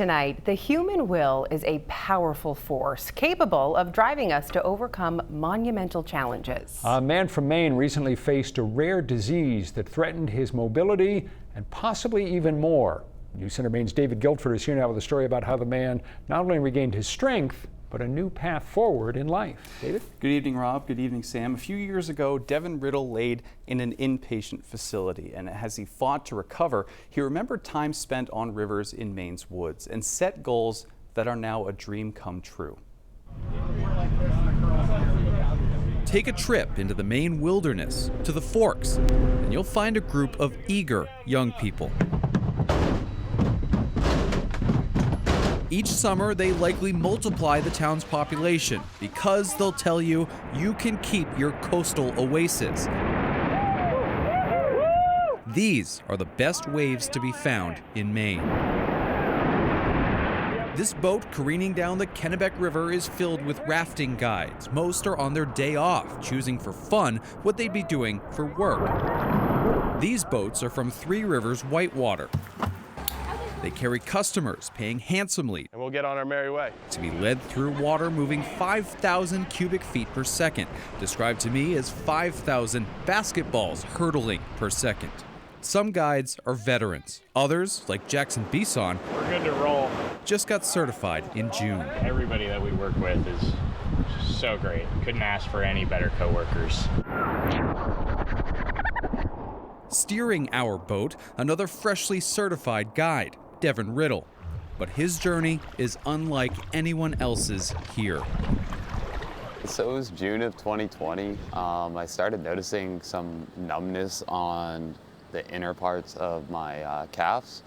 Tonight, the human will is a powerful force capable of driving us to overcome monumental challenges. A man from Maine recently faced a rare disease that threatened his mobility and possibly even more. News Center Maine's David Guilford is here now with a story about how the man not only regained his strength, but a new path forward in life. David? Good evening, Rob. Good evening, Sam. A few years ago, Devan Rittall laid in an inpatient facility, and as he fought to recover, he remembered time spent on rivers in Maine's woods and set goals that are now a dream come true. Take a trip into the Maine wilderness, to the Forks, and you'll find a group of eager young people. Each summer, they likely multiply the town's population because they'll tell you you can keep your coastal oasis. These are the best waves to be found in Maine. This boat careening down the Kennebec River is filled with rafting guides. Most are on their day off, choosing for fun what they'd be doing for work. These boats are from Three Rivers Whitewater. They carry customers, paying handsomely, and we'll get on our merry way. To be led through water moving 5,000 cubic feet per second, described to me as 5,000 basketballs hurtling per second. Some guides are veterans. Others, like Jackson Bison, we're good to roll. Just got certified in June. Everybody that we work with is so great. Couldn't ask for any better coworkers. Steering our boat, another freshly certified guide, Devan Rittall. But his journey is unlike anyone else's here. So it was June of 2020. I started noticing some numbness on the inner parts of my calves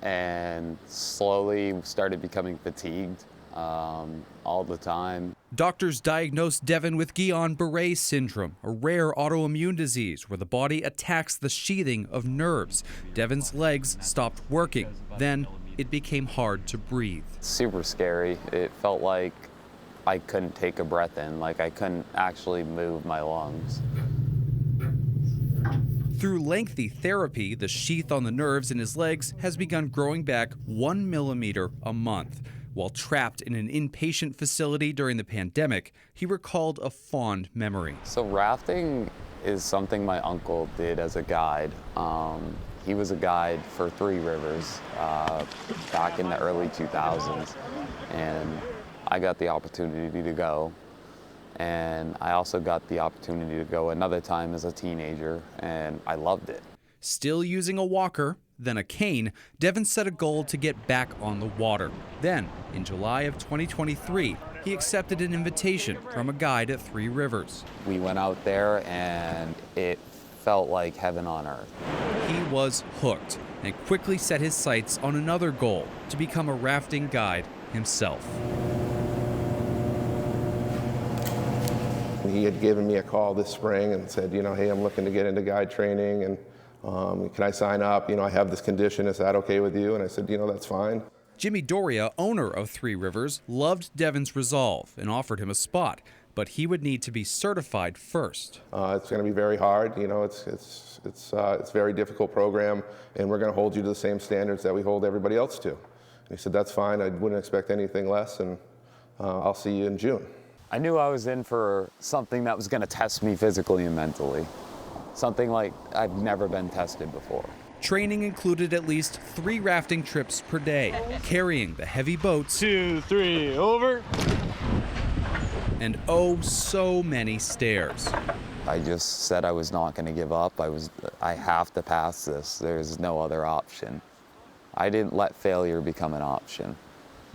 and slowly started becoming fatigued all the time. Doctors diagnosed Devan with Guillain-Barre syndrome, a rare autoimmune disease where the body attacks the sheathing of nerves. Devan's legs stopped working. Then it became hard to breathe. Super scary. It felt like I couldn't take a breath in, like I couldn't actually move my lungs. Through lengthy therapy, the sheath on the nerves in his legs has begun growing back 1 millimeter a month. While trapped in an inpatient facility during the pandemic, he recalled a fond memory. So rafting is something my uncle did as a guide. He was a guide for Three Rivers back in the early 2000s, and I got the opportunity to go. And I also got the opportunity to go another time as a teenager, and I loved it. Still using a walker, then a cane, Devan set a goal to get back on the water. Then, in July of 2023, he accepted an invitation from a guide at Three Rivers. We went out there and it felt like heaven on earth. He was hooked and quickly set his sights on another goal, to become a rafting guide himself. He had given me a call this spring and said, hey, I'm looking to get into guide training, and can I sign up? I have this condition. Is that okay with you? And I said, that's fine. Jimmy Doria, owner of Three Rivers, loved Devan's resolve and offered him a spot, but he would need to be certified first. It's going to be very hard. It's a very difficult program, and we're going to hold you to the same standards that we hold everybody else to. And he said, that's fine. I wouldn't expect anything less, and I'll see you in June. I knew I was in for something that was going to test me physically and mentally. Something like I've never been tested before. Training included at least 3 rafting trips per day, carrying the heavy boats. 2, 3, over. And oh, so many stairs. I just said I was not going to give up. I have to pass this. There's no other option. I didn't let failure become an option.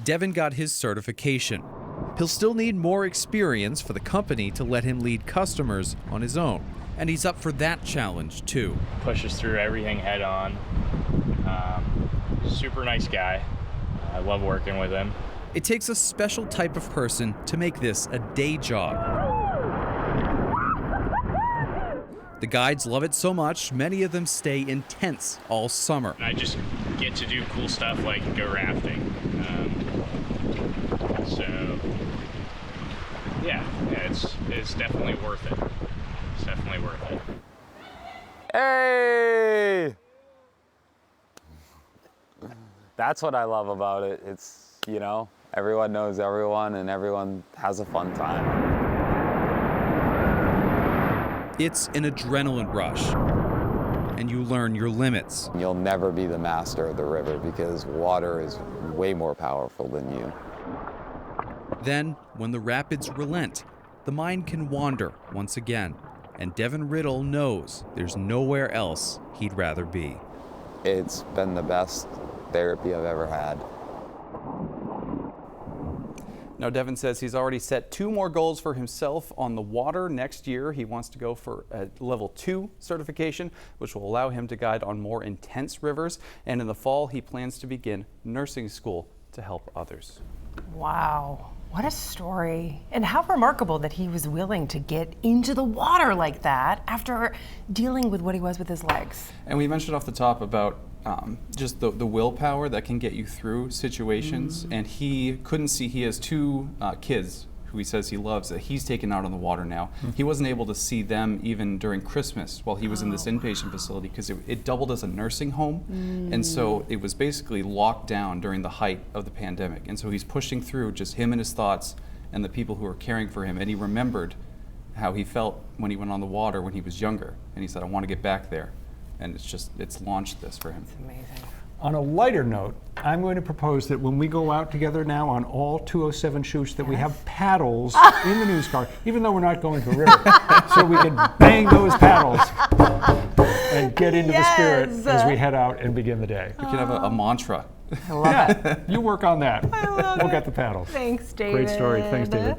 Devan got his certification. He'll still need more experience for the company to let him lead customers on his own. And he's up for that challenge, too. Pushes through everything head on. Super nice guy. I love working with him. It takes a special type of person to make this a day job. The guides love it so much, many of them stay in tents all summer. I just get to do cool stuff like go rafting. It's definitely worth it. It's definitely worth it. Hey! That's what I love about it. It's, you know, everyone knows everyone and everyone has a fun time. It's an adrenaline rush, and you learn your limits. You'll never be the master of the river because water is way more powerful than you. Then, when the rapids relent, the mind can wander once again, and Devan Rittall knows there's nowhere else he'd rather be. It's been the best therapy I've ever had. Now, Devan says he's already set 2 more goals for himself on the water. Next year, he wants to go for a level 2 certification, which will allow him to guide on more intense rivers. And in the fall, he plans to begin nursing school to help others. Wow. What a story. And how remarkable that he was willing to get into the water like that after dealing with what he was with his legs. And we mentioned off the top about just the willpower that can get you through situations. And he couldn't see, he has 2 kids who he says he loves that he's taken out on the water now. He wasn't able to see them even during Christmas while he was in this inpatient facility because it doubled as a nursing home. And so it was basically locked down during the height of the pandemic. And so he's pushing through, just him and his thoughts and the people who are caring for him. And he remembered how he felt when he went on the water when he was younger. And he said, I want to get back there. And it's launched this for him. It's amazing. On a lighter note, I'm going to propose that when we go out together now on all 207 shoots, that we have paddles in the news car, even though we're not going to a river, so we can bang those paddles and get into the spirit as we head out and begin the day. We could have a mantra. I love it. You work on that. I love We'll it. get the paddles. Thanks, David. Great story. Thanks, David.